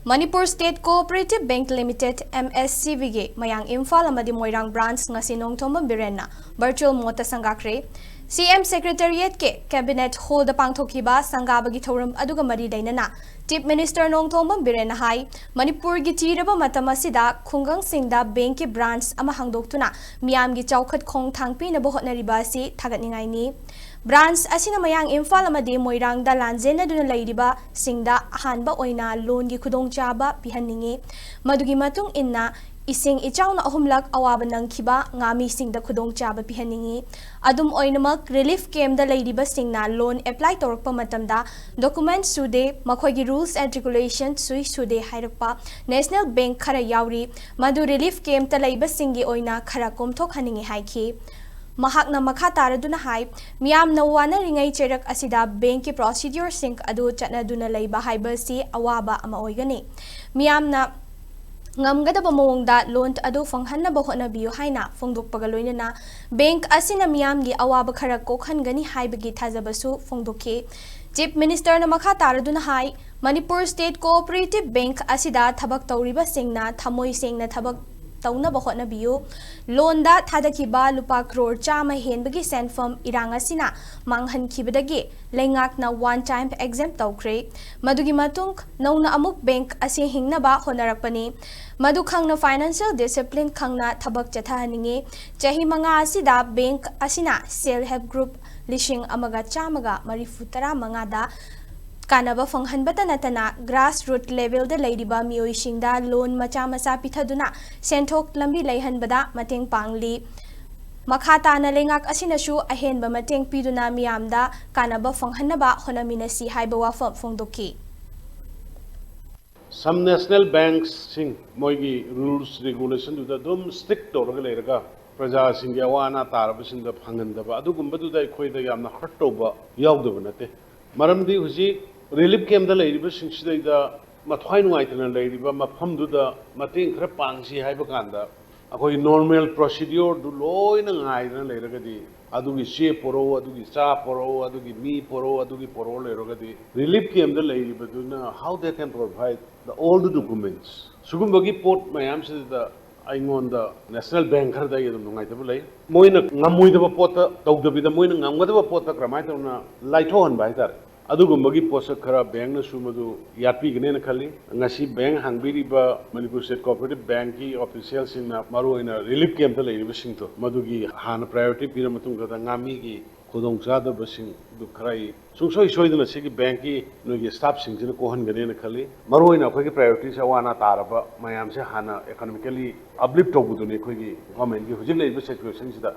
Manipur State Co-Operative Bank Limited (Mscb) ge Mayang Imphal Amadi Moirang branch Ngasi Nongthombam Biren na virtual mota Sanggakhre CM Secretariat ke Cabinet Hall da pangthokiba Sanggabagi thoram aduga mari dainana Chief Minister Nongthombam Biren na hai Manipur gi tiraba matam asida khungang singda bank ke branch ama hangdoktuna miyam gi chawkhat khong thangpi na bohot na riba si thagatningai ni branch asina Mayang Imphal Amadi Moirang da lanjena duna lairiba singda ahanba oina loan gi khudong chaba pihanningi madugi matung inna ising ichawna ahumlak awaba nangkhiba ngami singda khudong chaba pihanningi adum oinamak relief camp da lairiba singna loan apply torokpa matamda document sude makhoi gi rules and regulations sui sude hairakpa national bank khara yauri madu relief camp ta laiba singi oina khara komthok haningi haikhi Mahakna makha taraduna hai miyam na wana ringai cherak asida bank ki procedure sing adu chatna duna leiba haiba si awaba ama oigani miyam na ngamgadaba mawongda loan adu fanghanna ba hotna biyu haina fongdokpaga loinana bank asina miyam gi awaba khara kokhangani haibagi thajabasu fongdokhe Chief Minister na makha taraduna hai Manipur State Co-Operative Bank asida thabak tawriba singna thamoi singna thabak tauna ba hotna biyu loan da thadakiba lupa crore chama henbagi senfam iranga sina manghan khibadagi lengak na one time exempt tawkre madugi matung nauna amuk bank ase hingna ba honarakpani madu khangna financial discipline khangna thabak chathahaningi chahi manga asida bank asina self help group lishing amaga chamaga marifutara manga da Kanaba fanghanbata natana grassroots level da lairiba miyoisingda loan macha macha pithaduna senthok lambi leihanbada mateng pangli makhata na lengak asinasu ahenba mateng piduna miyamda kanaba fanghanaba honaminasi haiba wafam fongdoki Some national banks sing moigi rules regulation to the dum stick to regulator praja singya wana taraba sinda phangandaba adugumba da khoi da yamna hartoba yawdaba nate maramdi huji relief camp da lairiba singsidai da mathwai nuaitana lairiba mafamduda mating khara pangsi haiba kanda akoi normal procedure du loina ngaina lairagadi adugi she poro adugi cha poro adugi mi poro adugi poro lairagadi relief camp da lairiba duna how they can provide all the documents sugumbagi port mayam sida aingonda national bank khar da yedum ngai tabu lai moina ngamui da pota tawdabida moina ngamgadaba pota kramai tawna laithohan bai tar adugumagi posa khara bank na sumadu yapi gane na khali ngasi bank hangbiriba Manipur State Co-Operative Bank ki officials na maruina relief camp ta leiriba singto madugi hana priority pira matung da ngami gi khudong chada basing du khrai sungsoi soiduna sigi bank ki nogi staff singjina kohan gane na khali maruina khoi ki priority sa wana taraba mayam se hana economically uplift tobudune khoi gi government gi hujil leiba situation sida